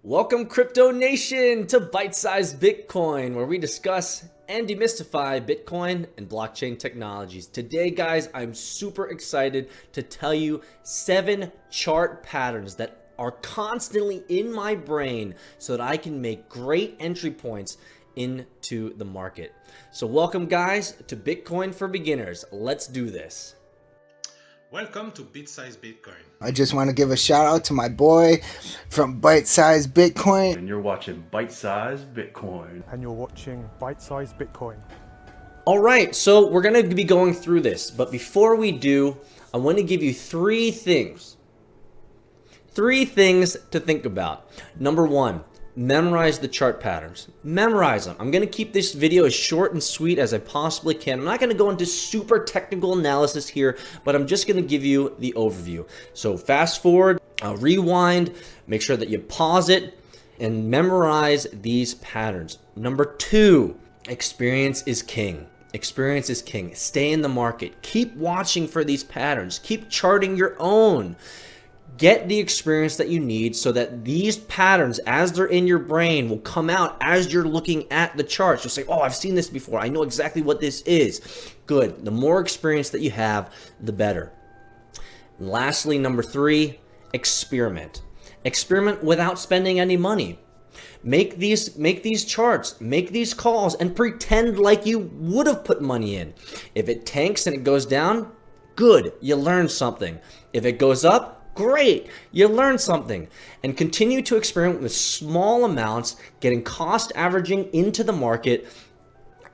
Welcome, Crypto Nation, to Bite-Sized Bitcoin, where we discuss and demystify Bitcoin and blockchain technologies. Today, guys, I'm super excited to tell you 7 chart patterns that are constantly in my brain so that I can make great entry points into the market. So welcome, guys, to Bitcoin for Beginners. Let's do this. Welcome to Bite-Sized Bitcoin. I just want to give a shout out to my boy from Bite-Sized Bitcoin. And you're watching Bite-Sized Bitcoin. And you're watching Bite-Sized Bitcoin. All right, so we're going to be going through this, but before we do, I want to give you 3 things. 3 things to think about. Number 1, memorize the chart patterns. Memorize them. I'm going to keep this video as short and sweet as I possibly can. I'm not going to go into super technical analysis here, but I'm just going to give you the overview. So fast forward, rewind, make sure that you pause it, and memorize these patterns. Number 2, experience is king. Experience is king. Stay in the market. Keep watching for these patterns. Keep charting your own. Get the experience that you need so that these patterns, as they're in your brain, will come out as you're looking at the charts. You'll say, oh, I've seen this before. I know exactly what this is. Good. The more experience that you have, the better. And lastly, number 3, experiment. Experiment without spending any money. Make these charts, make these calls, and pretend like you would have put money in. If it tanks and it goes down, good. You learned something. If it goes up, great, you learned something. And continue to experiment with small amounts, getting cost averaging into the market,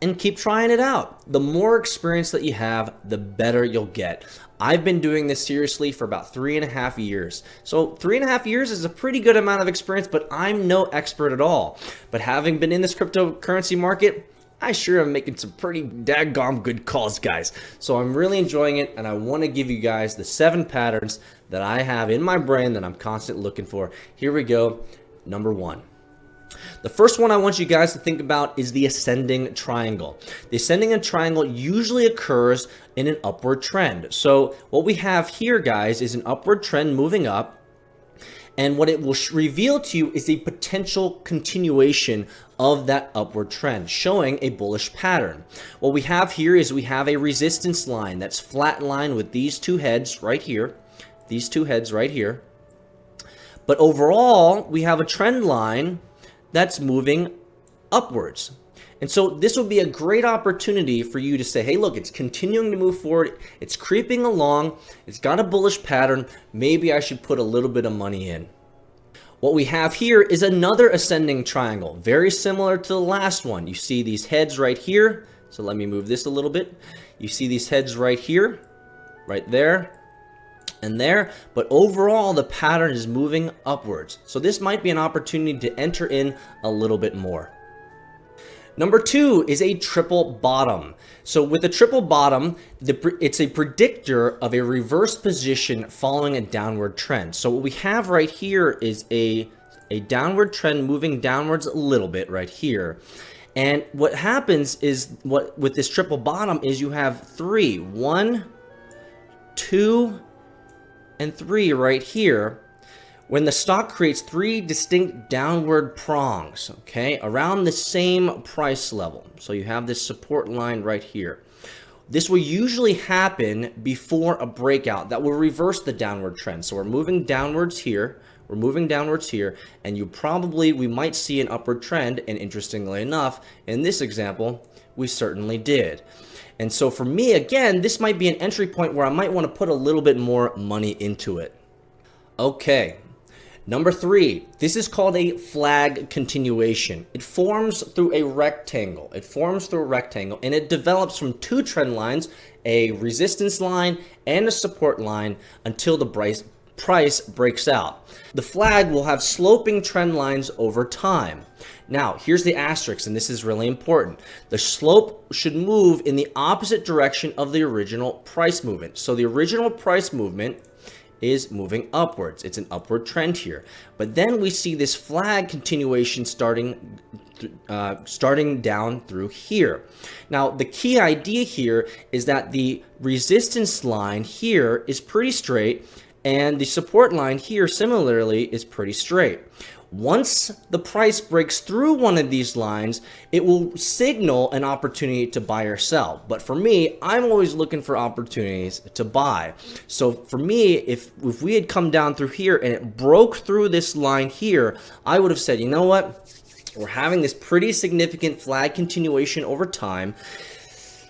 and keep trying it out. The more experience that you have, the better you'll get. I've been doing this seriously for about 3.5 years. So 3.5 years is a pretty good amount of experience, but I'm no expert at all. But having been in this cryptocurrency market, I sure am making some pretty daggone good calls, guys. So I'm really enjoying it, and I want to give you guys the 7 patterns that I have in my brain that I'm constantly looking for. Here we go. Number 1. The first one I want you guys to think about is the ascending triangle. The ascending triangle usually occurs in an upward trend. So what we have here, guys, is an upward trend moving up. And what it will reveal to you is a potential continuation of that upward trend, showing a bullish pattern. What we have here is we have a resistance line that's flat line with these 2 heads right here. These 2 heads right here. But overall, we have a trend line that's moving upwards. And so this would be a great opportunity for you to say, hey, look, it's continuing to move forward. It's creeping along. It's got a bullish pattern. Maybe I should put a little bit of money in. What we have here is another ascending triangle, very similar to the last one. You see these heads right here. So let me move this a little bit. You see these heads right here, right there, and there. But overall, the pattern is moving upwards. So this might be an opportunity to enter in a little bit more. Number 2 is a triple bottom. So with a triple bottom, it's a predictor of a reverse position following a downward trend. So what we have right here is a downward trend moving downwards a little bit right here. And what happens is with this triple bottom is you have 3, 1, 2, and 3 right here. When the stock creates 3 distinct downward prongs, okay, around the same price level. So you have this support line right here. This will usually happen before a breakout that will reverse the downward trend. So we're moving downwards here. We're moving downwards here, and we might see an upward trend. And interestingly enough, in this example, we certainly did. And so for me, again, this might be an entry point where I might want to put a little bit more money into it. Okay. Number 3, this is called a flag continuation. It forms through a rectangle. And it develops from 2 trend lines, a resistance line and a support line, until the price breaks out. The flag will have sloping trend lines over time. Now, here's the asterisk, and this is really important. The slope should move in the opposite direction of the original price movement. So the original price movement is moving upwards. It's an upward trend here. But then we see this flag continuation starting down through here. Now, the key idea here is that the resistance line here is pretty straight, and the support line here similarly is pretty straight. Once the price breaks through one of these lines, it will signal an opportunity to buy or sell. But for me, I'm always looking for opportunities to buy. So for me, if we had come down through here and it broke through this line here, I would have said, you know what? We're having this pretty significant flag continuation over time.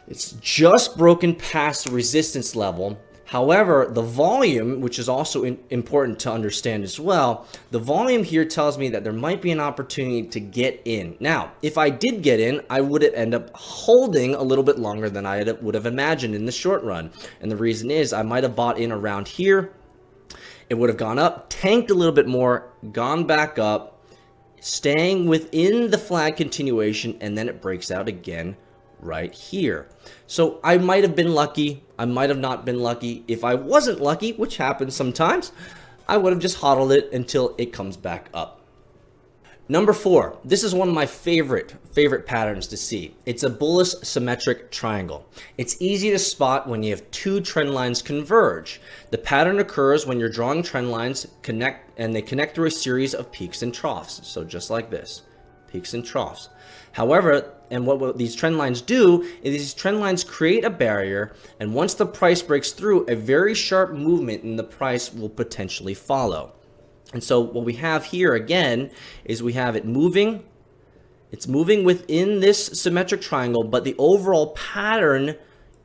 It's just broken past the resistance level. However, the volume, which is also important to understand as well, the volume here tells me that there might be an opportunity to get in. Now, if I did get in, I would end up holding a little bit longer than I would have imagined in the short run. And the reason is I might have bought in around here. It would have gone up, tanked a little bit more, gone back up, staying within the flag continuation, and then it breaks out again right here. So I might have been lucky. I might have not been lucky. If I wasn't lucky, which happens sometimes, I would have just hodled it until it comes back up. Number 4, this is one of my favorite patterns to see. It's a bullish symmetric triangle. It's easy to spot when you have two trend lines converge. The pattern occurs when you're drawing trend lines they connect through a series of peaks and troughs. So just like this, peaks and troughs. However, and what these trend lines do is these trend lines create a barrier, and once the price breaks through, a very sharp movement in the price will potentially follow. And so what we have here again is we have it moving. It's moving within this symmetric triangle, but the overall pattern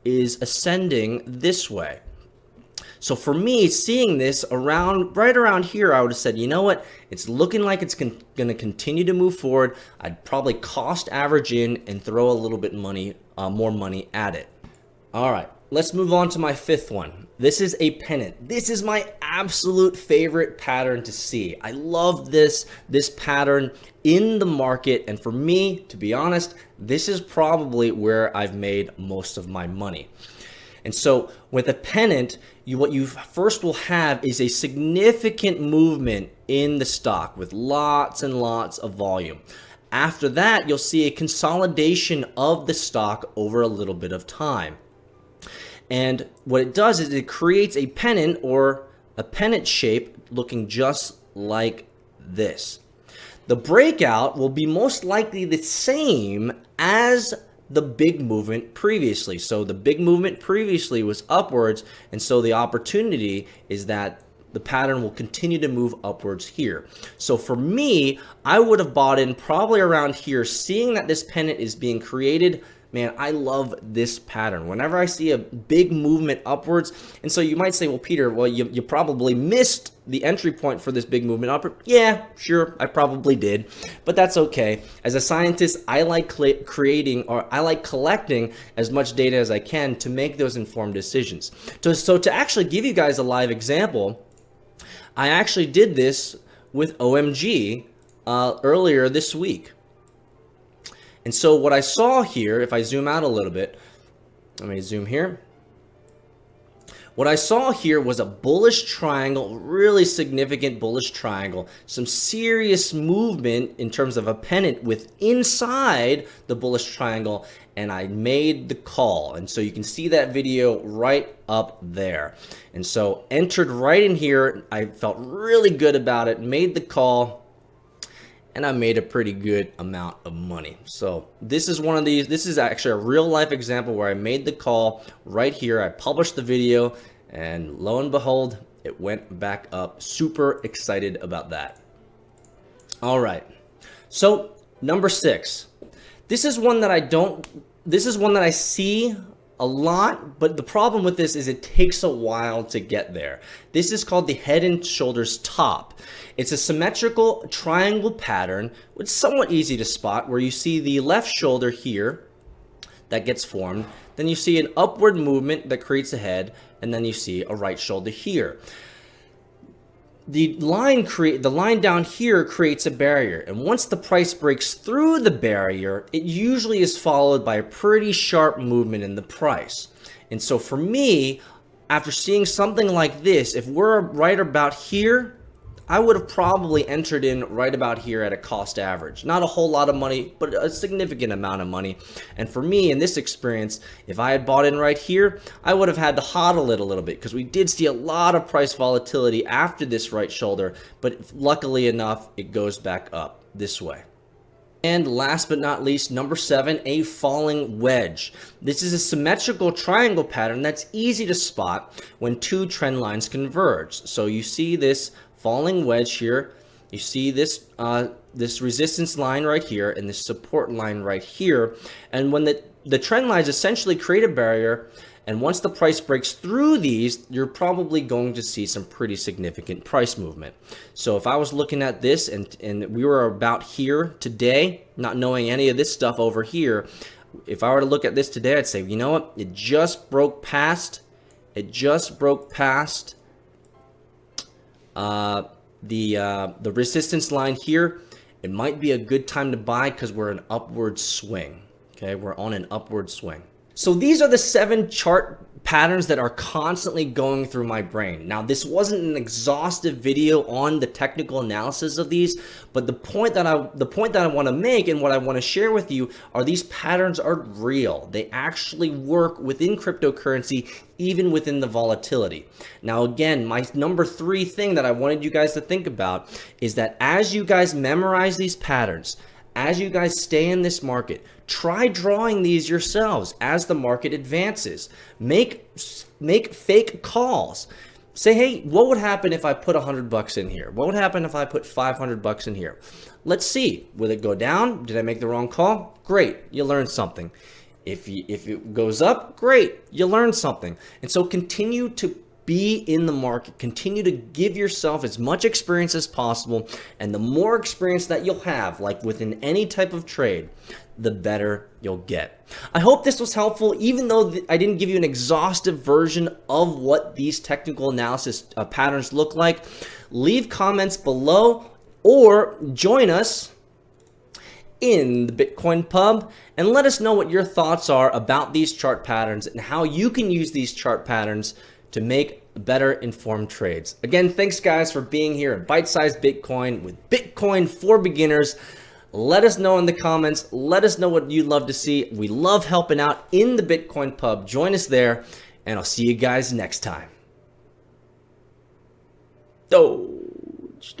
is ascending this way. So for me, seeing this right around here, I would have said, you know what? It's looking like it's going to continue to move forward. I'd probably cost average in and throw a little bit more money at it. All right, let's move on to my 5th one. This is a pennant. This is my absolute favorite pattern to see. I love this pattern in the market. And for me, to be honest, this is probably where I've made most of my money. And so with a pennant, what you first will have is a significant movement in the stock with lots and lots of volume. After that, you'll see a consolidation of the stock over a little bit of time. And what it does is it creates a pennant or a pennant shape looking just like this. The breakout will be most likely the same as the big movement previously. So the big movement previously was upwards, and so the opportunity is that the pattern will continue to move upwards here. So for me, I would have bought in probably around here, seeing that this pennant is being created. Man, I love this pattern. Whenever I see a big movement upwards, and so you might say, well, Peter, well, you probably missed the entry point for this big movement upward. Yeah, sure, I probably did, but that's okay. As a scientist, I like collecting as much data as I can to make those informed decisions. So to actually give you guys a live example, I actually did this with OMG earlier this week. And so what I saw here, if I zoom out a little bit, let me zoom here. What I saw here was a bullish triangle, really significant bullish triangle, some serious movement in terms of a pennant with inside the bullish triangle, and I made the call. And so you can see that video right up there. And so entered right in here. I felt really good about it, made the call, and I made a pretty good amount of money. So this is one of these. This is actually a real life example where I made the call right here. I published the video, and lo and behold, it went back up. Super excited about that. All right. So number 6. This is one that I see a lot, but the problem with this is it takes a while to get there. This is called the head and shoulders top. It's a symmetrical triangle pattern, which is somewhat easy to spot, where you see the left shoulder here that gets formed, then you see an upward movement that creates a head, and then you see a right shoulder here. The line down here creates a barrier, and once the price breaks through the barrier, it usually is followed by a pretty sharp movement in the price. And so for me, after seeing something like this, if we're right about here, I would have probably entered in right about here at a cost average. Not a whole lot of money, but a significant amount of money. And for me, in this experience, if I had bought in right here, I would have had to hodl it a little bit because we did see a lot of price volatility after this right shoulder, but luckily enough, it goes back up this way. And last but not least, number 7, a falling wedge. This is a symmetrical triangle pattern that's easy to spot when two trend lines converge. So you see this falling wedge here. You see this this resistance line right here and this support line right here. And when the trend lines essentially create a barrier, and once the price breaks through these, you're probably going to see some pretty significant price movement. So if I was looking at this and we were about here today, not knowing any of this stuff over here, if I were to look at this today, I'd say, you know what? It just broke past the resistance line here. It might be a good time to buy because we're an upward swing. Okay, we're on an upward swing. So these are the 7 chart patterns that are constantly going through my brain. Now, this wasn't an exhaustive video on the technical analysis of these, but the point that I want to make and what I want to share with you are these patterns are real. They actually work within cryptocurrency, even within the volatility. Now, again, my number 3 thing that I wanted you guys to think about is that as you guys memorize these patterns, as you guys stay in this market, try drawing these yourselves as the market advances. Make fake calls. Say, hey, what would happen if I put $100 in here? What would happen if I put $500 in here? Let's see. Will it go down? Did I make the wrong call? Great, you learned something. If it goes up, great, you learned something. And so continue to be in the market, continue to give yourself as much experience as possible, and the more experience that you'll have, like within any type of trade, the better you'll get. I hope this was helpful, even though I didn't give you an exhaustive version of what these technical analysis patterns look like. Leave comments below or join us in the Bitcoin pub and let us know what your thoughts are about these chart patterns and how you can use these chart patterns to make better informed trades. Again, thanks guys for being here at Bite-Sized Bitcoin with Bitcoin for Beginners. Let us know in the comments. Let us know what you'd love to see. We love helping out in the Bitcoin pub. Join us there, and I'll see you guys next time. Doge.